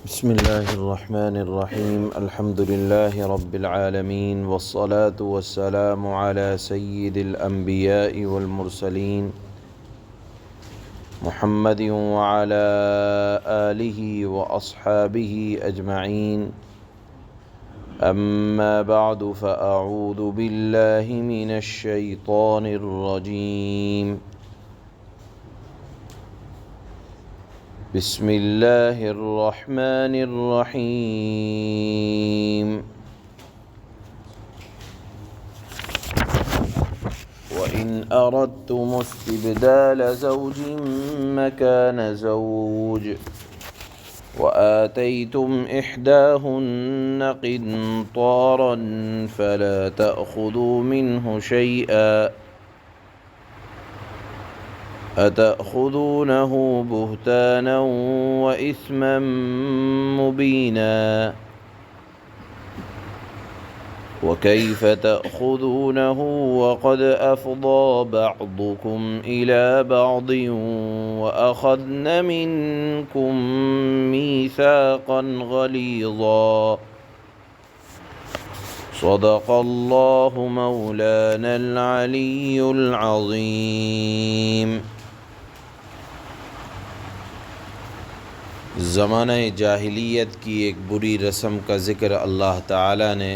بسم اللہ الرحمن الرحیم الحمد للہ رب العالمین والصلاة والسلام علی سید الانبیاء والمرسلین محمد وعلی آلہ واصحابہ اجمعین اما بعد فاعوذ باللہ من الشیطان الرجیم بسم اللہ الرحمن الرحیم وَإِنْ أَرَدْتُمُ اسْتِبْدَالَ زَوْجٍ مَّكَانَ زَوْجٍ وَآتَيْتُمْ إِحْدَاهُنَّ قِنطَارًا فَلَا تَأْخُذُوا مِنْهُ شَيْئًا أَتَأْخُذُونَهُ بُهْتَانًا وَإِثْمًا مُّبِينًا وَكَيْفَ تَأْخُذُونَهُ وَقَدْ أَفْضَىٰ بَعْضُكُمْ إِلَىٰ بَعْضٍ وَأَخَذْنَ مِنكُم مِّيثَاقًا غَلِيظًا صدق اللہ مولانا العلی العظیم۔ زمانہ جاہلیت کی ایک بری رسم کا ذکر اللہ تعالی نے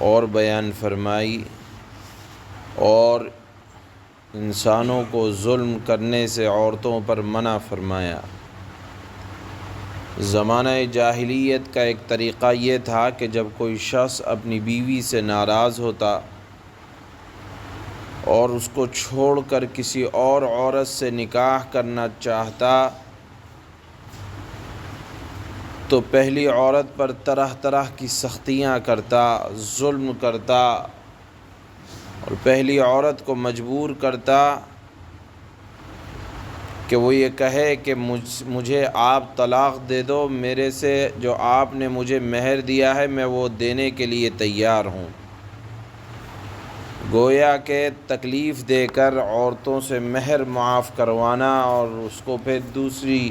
اور بیان فرمائی اور انسانوں کو ظلم کرنے سے عورتوں پر منع فرمایا۔ زمانہ جاہلیت کا ایک طریقہ یہ تھا کہ جب کوئی شخص اپنی بیوی سے ناراض ہوتا اور اس کو چھوڑ کر کسی اور عورت سے نکاح کرنا چاہتا تو پہلی عورت پر طرح طرح کی سختیاں کرتا، ظلم کرتا اور پہلی عورت کو مجبور کرتا کہ وہ یہ کہے کہ مجھے آپ طلاق دے دو، میرے سے جو آپ نے مجھے مہر دیا ہے میں وہ دینے کے لیے تیار ہوں۔ گویا کہ تکلیف دے کر عورتوں سے مہر معاف کروانا اور اس کو پھر دوسری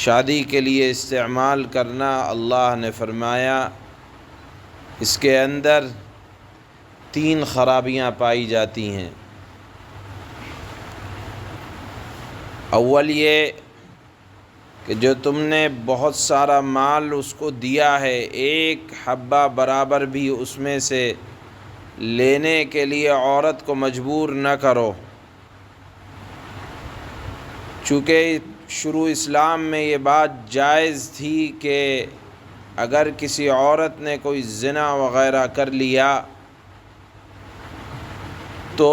شادی کے لیے استعمال کرنا، اللہ نے فرمایا اس کے اندر 3 خرابیاں پائی جاتی ہیں۔ اول یہ کہ جو تم نے بہت سارا مال اس کو دیا ہے، ایک حبہ برابر بھی اس میں سے لینے کے لیے عورت کو مجبور نہ کرو، چونکہ شروع اسلام میں یہ بات جائز تھی کہ اگر کسی عورت نے کوئی زنا وغیرہ کر لیا تو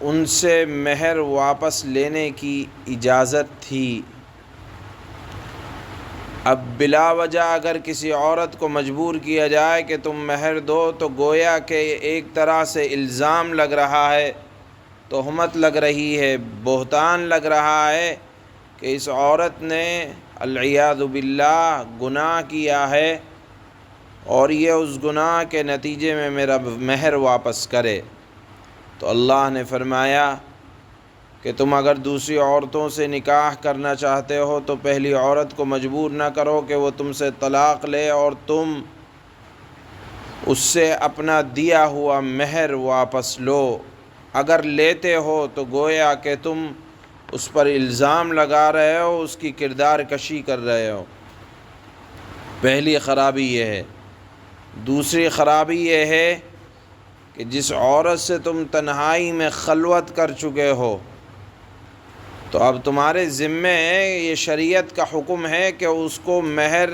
ان سے مہر واپس لینے کی اجازت تھی۔ اب بلا وجہ اگر کسی عورت کو مجبور کیا جائے کہ تم مہر دو تو گویا کہ ایک طرح سے الزام لگ رہا ہے، تہمت لگ رہی ہے، بہتان لگ رہا ہے کہ اس عورت نے العیاذ باللہ گناہ کیا ہے اور یہ اس گناہ کے نتیجے میں میرا مہر واپس کرے۔ تو اللہ نے فرمایا کہ تم اگر دوسری عورتوں سے نکاح کرنا چاہتے ہو تو پہلی عورت کو مجبور نہ کرو کہ وہ تم سے طلاق لے اور تم اس سے اپنا دیا ہوا مہر واپس لو۔ اگر لیتے ہو تو گویا کہ تم اس پر الزام لگا رہے ہو، اس کی کردار کشی کر رہے ہو۔ پہلی خرابی یہ ہے۔ دوسری خرابی یہ ہے کہ جس عورت سے تم تنہائی میں خلوت کر چکے ہو تو اب تمہارے ذمے ہے، یہ شریعت کا حکم ہے کہ اس کو مہر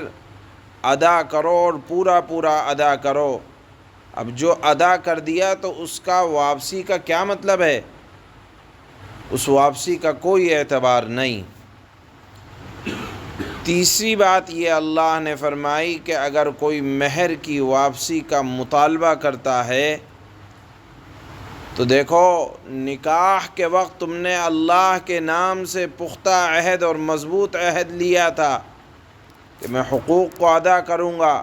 ادا کرو اور پورا پورا ادا کرو۔ اب جو ادا کر دیا تو اس کا واپسی کا کیا مطلب ہے؟ اس واپسی کا کوئی اعتبار نہیں۔ تیسری بات یہ اللہ نے فرمائی کہ اگر کوئی مہر کی واپسی کا مطالبہ کرتا ہے تو دیکھو نکاح کے وقت تم نے اللہ کے نام سے پختہ عہد اور مضبوط عہد لیا تھا کہ میں حقوق کو ادا کروں گا۔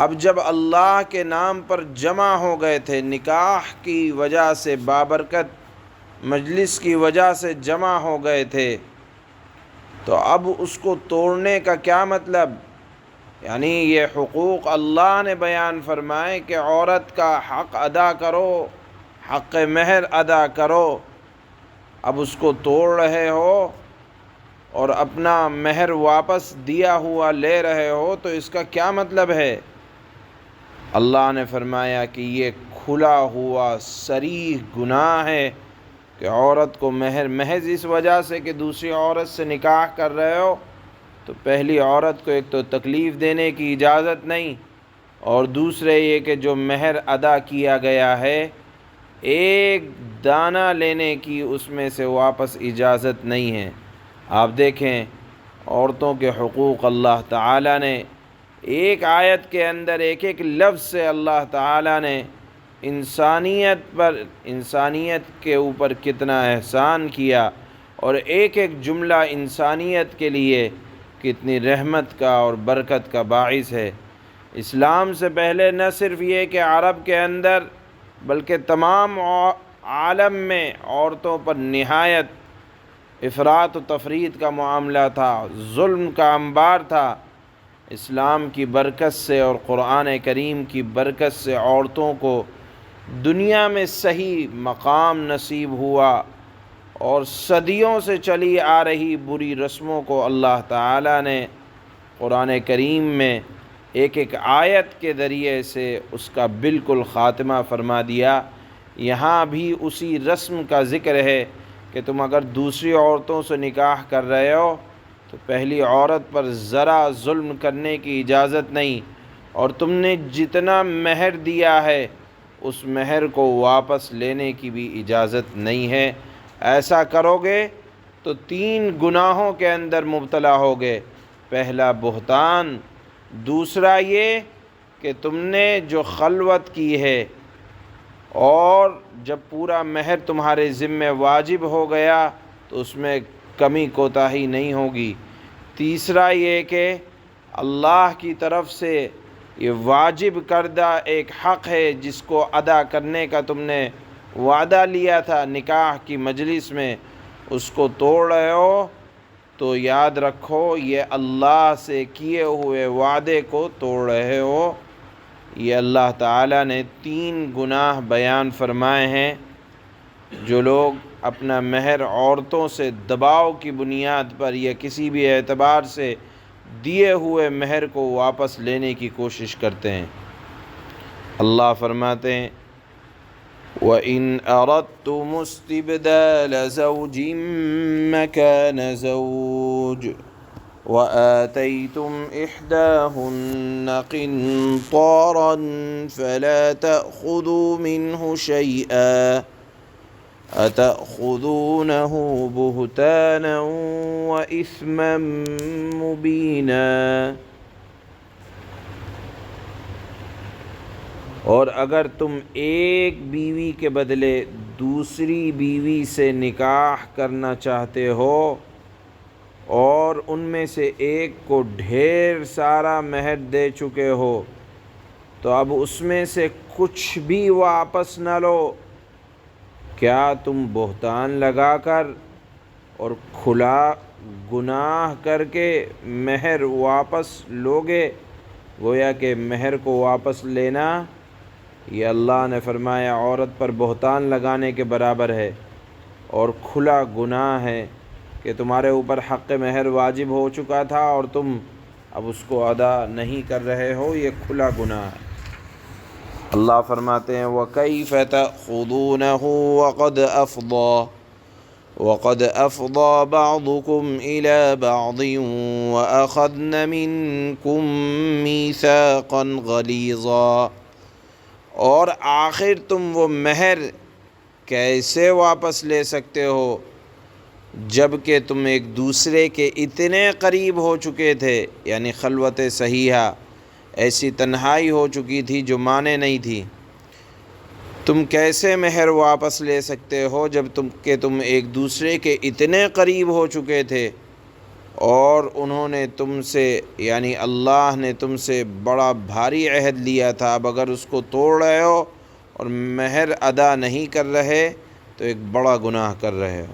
اب جب اللہ کے نام پر جمع ہو گئے تھے، نکاح کی وجہ سے، بابرکت مجلس کی وجہ سے جمع ہو گئے تھے تو اب اس کو توڑنے کا کیا مطلب؟ یعنی یہ حقوق اللہ نے بیان فرمائے کہ عورت کا حق ادا کرو، حق مہر ادا کرو، اب اس کو توڑ رہے ہو اور اپنا مہر واپس دیا ہوا لے رہے ہو، تو اس کا کیا مطلب ہے؟ اللہ نے فرمایا کہ یہ کھلا ہوا صریح گناہ ہے کہ عورت کو مہر محض اس وجہ سے کہ دوسری عورت سے نکاح کر رہے ہو تو پہلی عورت کو ایک تو تکلیف دینے کی اجازت نہیں، اور دوسرے یہ کہ جو مہر ادا کیا گیا ہے ایک دانہ لینے کی اس میں سے واپس اجازت نہیں ہے۔ آپ دیکھیں عورتوں کے حقوق اللہ تعالیٰ نے ایک آیت کے اندر ایک ایک لفظ سے اللہ تعالیٰ نے انسانیت کے اوپر کتنا احسان کیا، اور ایک ایک جملہ انسانیت کے لیے کتنی رحمت کا اور برکت کا باعث ہے۔ اسلام سے پہلے نہ صرف یہ کہ عرب کے اندر بلکہ تمام عالم میں عورتوں پر نہایت افراط و تفریط کا معاملہ تھا، ظلم کا انبار تھا۔ اسلام کی برکت سے اور قرآن کریم کی برکت سے عورتوں کو دنیا میں صحیح مقام نصیب ہوا، اور صدیوں سے چلی آ رہی بری رسموں کو اللہ تعالیٰ نے قرآن کریم میں ایک ایک آیت کے ذریعے سے اس کا بالکل خاتمہ فرما دیا۔ یہاں بھی اسی رسم کا ذکر ہے کہ تم اگر دوسری عورتوں سے نکاح کر رہے ہو تو پہلی عورت پر ذرا ظلم کرنے کی اجازت نہیں، اور تم نے جتنا مہر دیا ہے اس مہر کو واپس لینے کی بھی اجازت نہیں ہے۔ ایسا کرو گے تو 3 گناہوں کے اندر مبتلا ہوگے۔ پہلا بہتان، دوسرا یہ کہ تم نے جو خلوت کی ہے اور جب پورا مہر تمہارے ذمہ واجب ہو گیا تو اس میں کمی کوتاہی نہیں ہوگی۔ تیسرا یہ کہ اللہ کی طرف سے یہ واجب کردہ ایک حق ہے جس کو ادا کرنے کا تم نے وعدہ لیا تھا نکاح کی مجلس میں، اس کو توڑ رہے ہو تو یاد رکھو یہ اللہ سے کیے ہوئے وعدے کو توڑ رہے ہو۔ یہ اللہ تعالیٰ نے 3 گناہ بیان فرمائے ہیں۔ جو لوگ اپنا مہر عورتوں سے دباؤ کی بنیاد پر یا کسی بھی اعتبار سے دیے ہوئے مہر کو واپس لینے کی کوشش کرتے ہیں، اللہ فرماتے ہیں وَإِنْ أَرَدْتُمُ اسْتِبْدَالَ زَوْجٍ مَّكَانَ زَوْجٍ وَآتَيْتُمْ إِحْدَاهُنَّ قِنطَارًا فَلَا تَأْخُذُوا مِنْهُ شَيْئًا أَتَأْخُذُونَهُ بُهْتَانًا وَإِثْمًا مُّبِينًا۔ اور اگر تم ایک بیوی کے بدلے دوسری بیوی سے نکاح کرنا چاہتے ہو اور ان میں سے ایک کو ڈھیر سارا مہر دے چکے ہو تو اب اس میں سے کچھ بھی واپس نہ لو، کیا تم بہتان لگا کر اور کھلا گناہ کر کے مہر واپس لوگے؟ گویا کہ مہر کو واپس لینا یہ اللہ نے فرمایا عورت پر بہتان لگانے کے برابر ہے، اور کھلا گناہ ہے کہ تمہارے اوپر حق مہر واجب ہو چکا تھا اور تم اب اس کو ادا نہیں کر رہے ہو، یہ کھلا گناہ ہے۔ اللہ فرماتے ہیں وَكَيْفَ تَأْخُذُونَهُ وَقَدْ أَفْضَى بَعْضُكُمْ إِلَى بَعْضٍ وَأَخَذْنَ مِنْكُمْ مِيثَاقًا غَلِيظًا۔ اور آخر تم وہ مہر کیسے واپس لے سکتے ہو جب کہ تم ایک دوسرے کے اتنے قریب ہو چکے تھے، یعنی خلوت صحیحہ، ایسی تنہائی ہو چکی تھی جو مانے نہیں تھی۔ تم کیسے مہر واپس لے سکتے ہو جب تم ایک دوسرے کے اتنے قریب ہو چکے تھے اور انہوں نے تم سے یعنی اللہ نے تم سے بڑا بھاری عہد لیا تھا، اب اگر اس کو توڑ رہے ہو اور مہر ادا نہیں کر رہے تو ایک بڑا گناہ کر رہے ہو۔